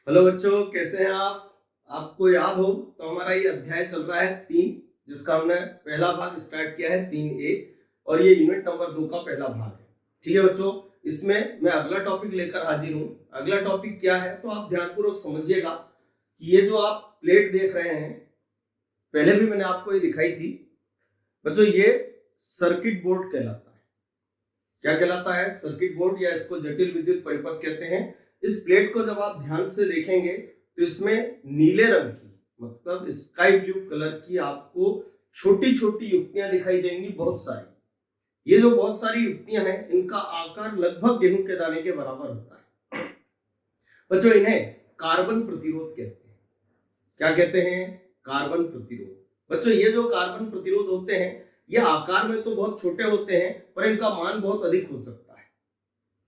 Hello बच्चों, कैसे हैं आप? आपको याद हो तो हमारा ये अध्याय चल रहा है 3, जिसका हमने पहला भाग स्टार्ट किया है 3A, और ये यूनिट नंबर 2 का पहला भाग है। ठीक है बच्चों, इसमें मैं अगला टॉपिक लेकर हाजिर हूँ। अगला टॉपिक क्या है तो आप ध्यानपूर्वक समझिएगा कि ये जो आप प्लेट देख रहे हैं, पहले भी मैंने आपको ये दिखाई थी बच्चों, ये सर्किट बोर्ड कहलाता है। क्या कहलाता है? सर्किट बोर्ड, या इसको जटिल विद्युत परिपथ कहते हैं। इस प्लेट को जब आप ध्यान से देखेंगे तो इसमें नीले रंग की, मतलब स्काई ब्लू कलर की आपको छोटी छोटी युक्तियां दिखाई देंगी, बहुत सारी। ये जो बहुत सारी युक्तियां हैं, इनका आकार लगभग गेहूं के दाने के बराबर होता है। बच्चों, इन्हें कार्बन प्रतिरोध कहते हैं। क्या कहते हैं? कार्बन प्रतिरोध। बच्चों, ये जो कार्बन प्रतिरोध होते हैं, ये आकार में तो बहुत छोटे होते हैं, पर इनका मान बहुत अधिक हो सकता है।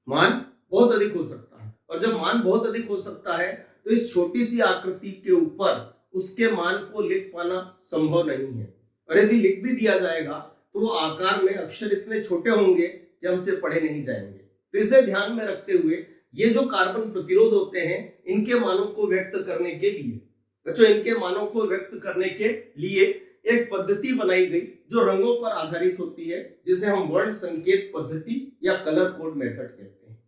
मान बहुत अधिक हो सकता है, और जब मान बहुत अधिक हो सकता है तो इस छोटी सी आकृति के ऊपर उसके मान को लिख पाना संभव नहीं है। और यदि लिख भी दिया जाएगा तो वो आकार में अक्षर इतने छोटे होंगे कि हमसे पढ़े नहीं जाएंगे। तो इसे ध्यान में रखते हुए ये जो कार्बन प्रतिरोध होते हैं, इनके मानों को व्यक्त करने के लिए, बच्चों इनके मानों को व्यक्त करने के लिए एक पद्धति बनाई गई जो रंगों पर आधारित होती है, जिसे हम वर्ण संकेत पद्धति या कलर कोड मेथड कहते हैं।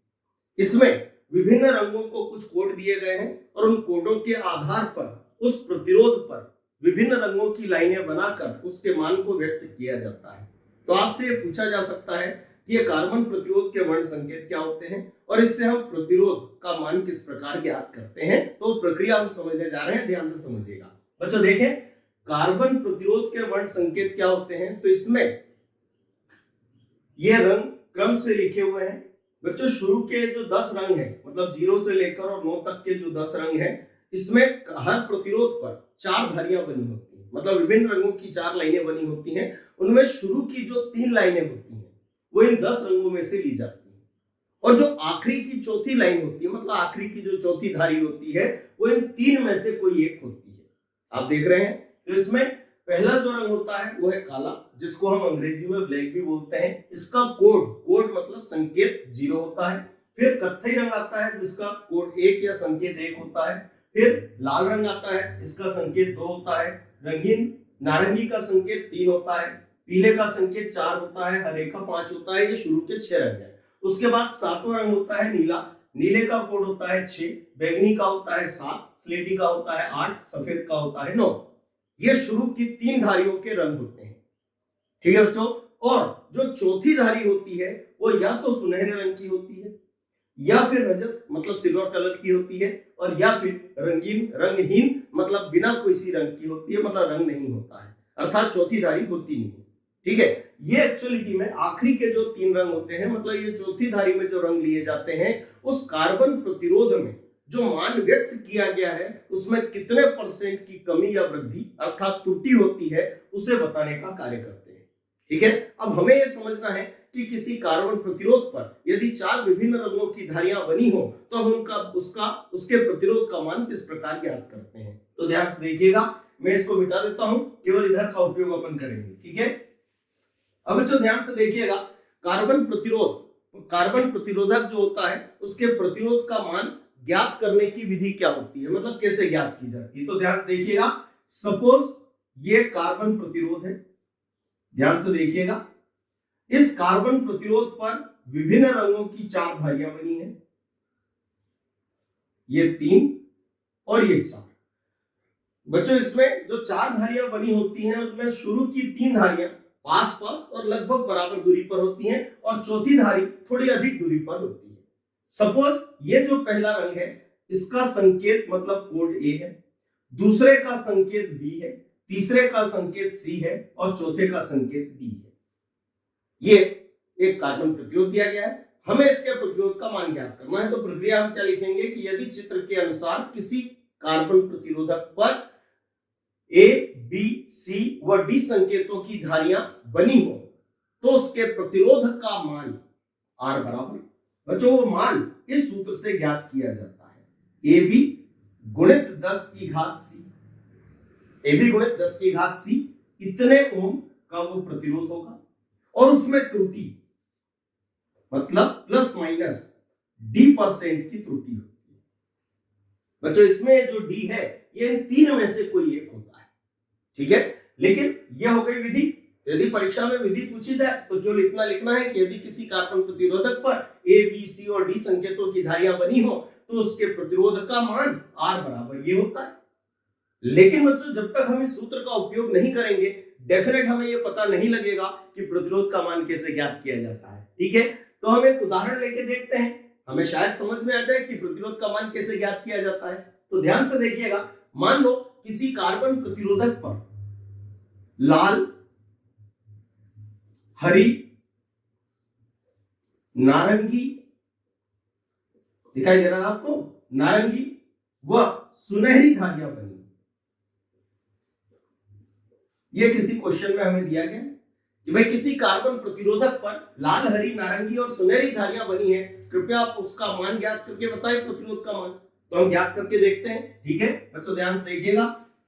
इसमें विभिन्न रंगों को कुछ कोड दिए गए हैं, और उन कोडों के आधार पर उस प्रतिरोध पर विभिन्न रंगों की लाइनें बनाकर उसके मान को व्यक्त किया जाता है। तो आपसे ये पूछा जा सकता है कि ये कार्बन प्रतिरोध के वर्ण संकेत क्या होते हैं, और इससे हम प्रतिरोध का मान किस प्रकार ज्ञात करते हैं। तो प्रक्रिया हम समझने जा रहे हैं, ध्यान से समझिएगा। बच्चों देखें, कार्बन प्रतिरोध के वर्ण संकेत क्या होते हैं। तो इसमें ये रंग क्रम से लिखे हुए हैं। बच्चों, शुरू के जो 10 रंग हैं, मतलब 0 से लेकर और 9 तक के जो 10 रंग हैं, इसमें हर प्रतिरोध पर 4 धारियां बनी होती हैं, मतलब विभिन्न रंगों की 4 लाइनें बनी होती हैं। उनमें शुरू की जो 3 लाइनें होती हैं वो इन 10 रंगों में से ली जाती हैं, और जो आखिरी की चौथी लाइन होती है, मतलब आखिरी की जो चौथी धारी होती है, वो इन 3 में से कोई एक होती है। आप देख रहे हैं। तो इसमें पहला जो रंग होता है वो है काला, जिसको हम अंग्रेजी में ब्लैक भी बोलते हैं। इसका कोड मतलब संकेत 0 होता है। फिर कत्थई रंग आता है, जिसका कोड 1 या संकेत 1 होता है। फिर लाल रंग आता है, इसका संकेत 2 होता है। रंगीन नारंगी का संकेत 3 होता है। पीले का संकेत 4 होता है। हरे का 5 होता है। ये शुरू के 6 रंग है। उसके बाद 7वां रंग होता है नीला। नीले का कोड होता है 6, बैगनी का होता है 7, स्लेटी का होता है 8, सफेद का होता है 9। ये शुरू की 3 धारियों के रंग होते हैं। ठीक है बच्चों। और जो चौथी धारी होती है वो या तो सुनहरे रंग की होती है, या फिर रजत मतलब सिल्वर कलर की होती है, और या फिर रंगहीन मतलब बिना किसी रंग की होती है, मतलब रंग नहीं होता है, अर्थात चौथी धारी होती नहीं है। ठीक है। ये एक्चुअलिटी में आखिरी के जो 3 रंग होते हैं, मतलब ये चौथी धारी में जो रंग लिए जाते हैं, उस कार्बन प्रतिरोध में जो मान व्यक्त किया गया है उसमें कितने % की कमी या वृद्धि अर्थात त्रुटि होती है, उसे बताने का कार्य करते हैं। ठीक है। अब हमें यह समझना है कि किसी कार्बन प्रतिरोध पर यदि 4 विभिन्न रंगों की धारियां बनी हो तो हम उसके प्रतिरोध का मान किस प्रकार ज्ञात करते हैं। तो ध्यान से देखिएगा, मैं इसको मिटा देता हूं, केवल इधर का उपयोग अपन करेंगे। ठीक है। अब बच्चों ध्यान से देखिएगा, कार्बन प्रतिरोधक जो होता है उसके प्रतिरोध का मान ज्ञात करने की विधि क्या होती है, मतलब कैसे ज्ञात की जाती है। तो ध्यान से देखिएगा, सपोज ये कार्बन प्रतिरोध है। ध्यान से देखिएगा, इस कार्बन प्रतिरोध पर विभिन्न रंगों की 4 धारियां बनी है, ये 3 और ये 4। बच्चों, इसमें जो 4 धारियां बनी होती हैं उनमें शुरू की 3 धारियां पास और लगभग बराबर दूरी पर होती हैं, और चौथी धारी थोड़ी अधिक दूरी पर होती है। सपोज ये जो पहला रंग है, इसका संकेत मतलब कोड ए है, दूसरे का संकेत बी है, तीसरे का संकेत सी है, और चौथे का संकेत डी है। ये एक कार्बन प्रतिरोध दिया गया है, हमें इसके प्रतिरोध का मान ज्ञात करना है। तो प्रक्रिया हम क्या लिखेंगे कि यदि चित्र के अनुसार किसी कार्बन प्रतिरोधक पर ए, बी, सी व डी संकेतों की धारियां बनी हो तो उसके प्रतिरोध का मान आर बराबर, बच्चों वो मान इस सूत्र से ज्ञात किया जाता है, ए बी गुणित 10 की घात सी। ए बी गुणित 10 की घात सी इतने ओम का वो प्रतिरोध होगा, और उसमें त्रुटि मतलब प्लस माइनस d% की त्रुटि होती है। बच्चों इसमें जो डी है ये इन तीन में से कोई एक होता है, ठीक है। लेकिन ये हो गई विधि। यदि परीक्षा में विधि पूछी जाए तो केवल इतना लिखना है कि यदि किसी कार्बन प्रतिरोधक पर ए बी सी और डी संकेतों की धारियां बनी हो तो उसके प्रतिरोध का मान R बराबर ये होता है। लेकिन बच्चों जब तक हम इस सूत्र का उपयोग नहीं करेंगे डेफिनेट हमें ये पता नहीं लगेगा कि प्रतिरोध का मान कैसे ज्ञात किया जाता है, ठीक है। तो हम एक उदाहरण लेके देखते हैं, हमें शायद समझ में आ जाए कि प्रतिरोध का मान कैसे ज्ञात किया जाता है। तो ध्यान से देखिएगा, मान लो किसी कार्बन प्रतिरोधक पर लाल, हरी, नारंगी, दिखाई दे रहा है आपको, नारंगी व सुनहरी धारियां बनी। ये किसी क्वेश्चन में हमें दिया गया कि भाई किसी कार्बन प्रतिरोधक पर लाल, हरी, नारंगी और सुनहरी धारियां बनी है, कृपया आप उसका मान ज्ञात करके बताएं प्रतिरोध का मान। तो हम ज्ञात करके देखते हैं, ठीक है बच्चों ध्यान से देखिएगा।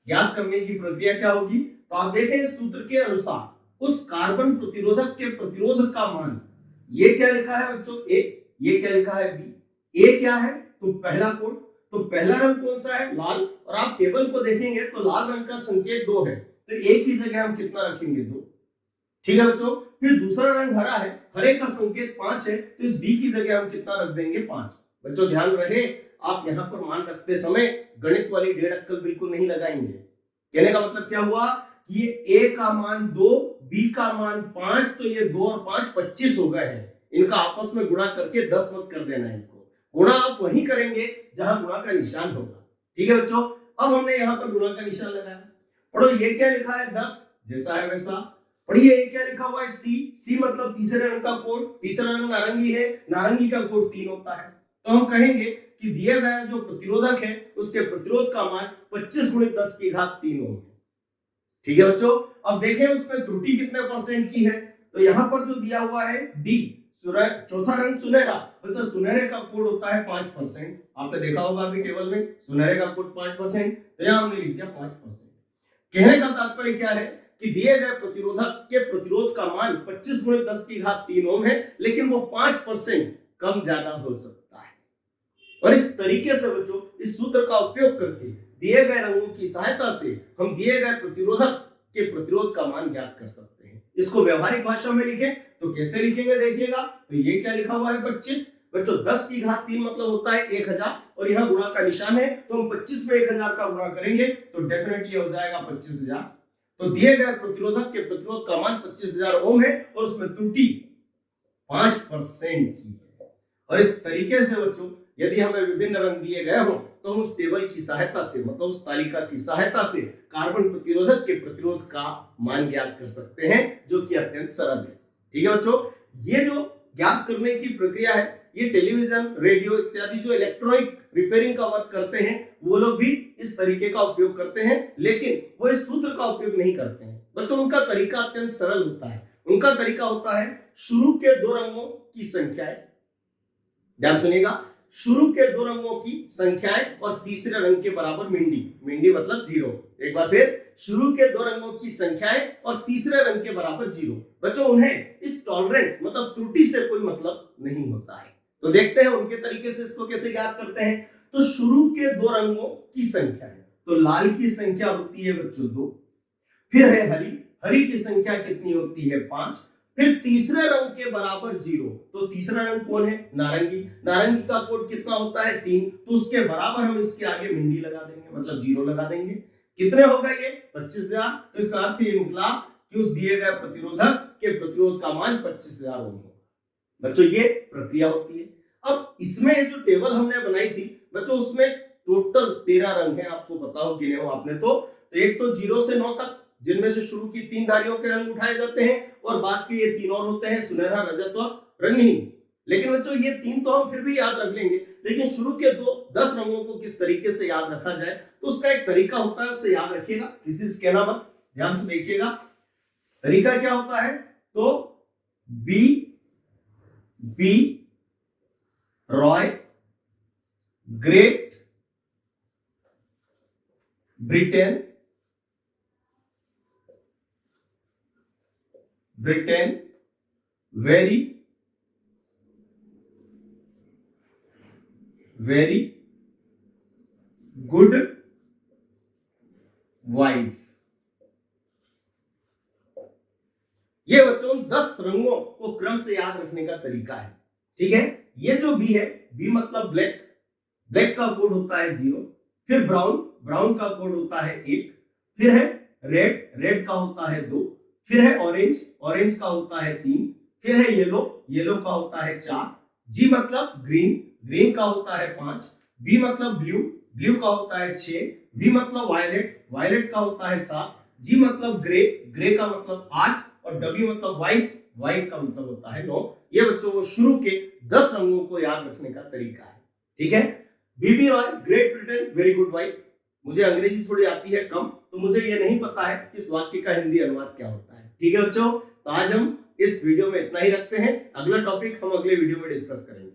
ज्ञात करने की प्रक्रिया क्या होगी, तो आप देखें इस सूत्र के अनुसार उस कार्बन प्रतिरोधक के प्रतिरोध का मान, ये क्या लिखा है बच्चों ए, ये क्या लिखा है बी। ए क्या है तो पहला कोड, तो पहला रंग कौन सा है लाल, और आप टेबल को देखेंगे तो लाल रंग का संकेत 2 है, तो एक ही जगह हम कितना रखेंगे 2, ठीक है बच्चों। फिर दूसरा रंग हरा है, हरे का संकेत 5 है, तो इस बी की जगह हम कितना रख देंगे 5। बच्चों ध्यान रहे आप यहाँ पर मान रखते समय गणित वाली 1.5 अक्कल बिल्कुल नहीं लगाएंगे। कहने का मतलब क्या हुआ कि ये ए का मान 2, बी का मान 5, तो ये 2 और 5 25 हो गए हैं। इनका आपस में गुणा करके 10 मत कर देना है, इनको गुणा आप वहीं करेंगे जहां गुणा का निशान होगा, ठीक है बच्चों। अब हमने यहाँ पर गुणा का निशान लगाया, पढ़ो ये क्या लिखा है 10, जैसा है वैसा। पढ़िए ये क्या लिखा हुआ है सी, सी मतलब तीसरे रंग का कोड, तीसरा रंग नारंगी है, नारंगी का कोड 3 होता है। तो हम कहेंगे कि दिए गए जो प्रतिरोधक है उसके प्रतिरोध का मान 25 गुणित 10 की घात 3 ओम है, ठीक है बच्चों। अब देखें उसमें त्रुटि कितने परसेंट की है, तो यहाँ पर जो दिया हुआ है डी, चौथा रंग सुनहरा, बच्चों सुनहरे का कोड होता है 5%। आपने देखा होगा अभी टेबल में सुनहरे का कोड 5%, तो यहाँ हमने लिख दिया 5%। कहने का तात्पर्य क्या है कि दिए गए प्रतिरोधक के प्रतिरोध का मान 25 गुणित 10 की घात 3 ओम है, लेकिन वो 5% कम ज्यादा हो सकता है। और इस तरीके से बच्चों इस सूत्र का उपयोग करके दिए गए रंगों की सहायता से हम दिए गए प्रतिरोधक के प्रतिरोध का मान ज्ञात कर सकते हैं। इसको व्यवहारिक भाषा में लिखें तो कैसे लिखेंगे देखिएगा, तो ये क्या लिखा हुआ है 25, बच्चों 10 की घात 3 मतलब होता है 1000, और यहाँ गुणा का निशान है, तो हम 25 में 1000 का गुणा करेंगे तो डेफिनेटली हो जाएगा 25000। तो दिए गए प्रतिरोधक के प्रतिरोध का मान 25000 ओम है और उसमें त्रुटि 5% की है। और इस तरीके से बच्चों यदि हमें विभिन्न रंग दिए गए हो तो हम उस टेबल की सहायता से, मतलब उस तालिका की सहायता से कार्बन प्रतिरोधक के प्रतिरोध का मान ज्ञात कर सकते हैं, जो कि अत्यंत सरल है, ठीक है बच्चों। ये जो ज्ञात करने की प्रक्रिया है ये टेलीविजन, रेडियो इत्यादि जो इलेक्ट्रॉनिक रिपेयरिंग का वर्क करते हैं वो लोग भी इस तरीके का उपयोग करते हैं, लेकिन वो इस सूत्र का उपयोग नहीं करते हैं बच्चों। उनका तरीका अत्यंत सरल होता है। उनका तरीका होता है शुरू के 2 रंगों की संख्याएं, ध्यान सुनिएगा, शुरू के 2 रंगों की संख्याएं और तीसरे रंग के बराबर मिंडी, मिंडी मतलब 0। एक बार फिर, शुरू के 2 रंगों की संख्याएं और तीसरे रंग के बराबर 0। बच्चों उन्हें इस टॉलरेंस मतलब त्रुटि से कोई मतलब नहीं होता है। तो देखते हैं उनके तरीके से इसको कैसे ज्ञात करते हैं। तो शुरू के 2 रंगों की संख्या है, तो लाल की संख्या होती है बच्चों 2, फिर है हरी, हरी की संख्या कितनी होती है 5, फिर तीसरे रंग के बराबर 0, तो तीसरा रंग कौन है नारंगी, नारंगी का कोड कितना होता है 3, तो उसके बराबर हम इसके आगे मिंडी लगा देंगे, मतलब 0 लगा देंगे। कितने होगा ये 25000, तो इसका अर्थ ये निकला कि उस दिए गए प्रतिरोधक के प्रतिरोध का मान 25000 ओम होगा। बच्चों ये प्रक्रिया होती है। अब इसमें जो टेबल हमने बनाई थी बच्चों उसमें टोटल 13 रंग है, आपको पता हो गिने हो आपने, तो एक तो 0 से 9 तक जिनमें से शुरू की 3 धारियों के रंग उठाए जाते हैं और बाद के ये 3 और होते हैं सुनहरा, रजत और रंगहीन। लेकिन बच्चों ये 3 तो हम फिर भी याद रख लेंगे, लेकिन शुरू के 10 रंगों को किस तरीके से याद रखा जाए तो उसका एक तरीका होता है, उसे याद रखिएगा, किसी से कहना मत, ध्यान से देखिएगा। तरीका क्या होता है, तो B Roy, Great Britain, very good wife. ये बच्चों 10 रंगों को क्रम से याद रखने का तरीका है। ठीक है, ये जो बी है, बी मतलब ब्लैक, ब्लैक का कोड होता है 0, फिर ब्राउन, ब्राउन का कोड होता है 1, फिर है रेड, रेड का होता है 2, फिर है ऑरेंज, ऑरेंज का होता है 3, फिर है येलो, येलो का होता है 4, जी मतलब ग्रीन, ग्रीन का होता है 5, बी मतलब ब्लू, ब्लू का होता है 6, वी मतलब वायलेट, वायलेट का होता है 7, जी मतलब ग्रे, ग्रे का मतलब 8 और डब्ल्यू मतलब व्हाइट, व्हाइट का मतलब होता है 9। ये बच्चों को शुरू के 10 रंगों को याद रखने का तरीका है। ठीक है, Bibi Roy, Great Britain, very good wife. मुझे अंग्रेजी थोड़ी आती है कम, तो मुझे ये नहीं पता है कि इस वाक्य का हिंदी अनुवाद क्या होता है। ठीक है बच्चों, तो आज हम इस वीडियो में इतना ही रखते हैं। अगला टॉपिक हम अगले वीडियो में डिस्कस करेंगे।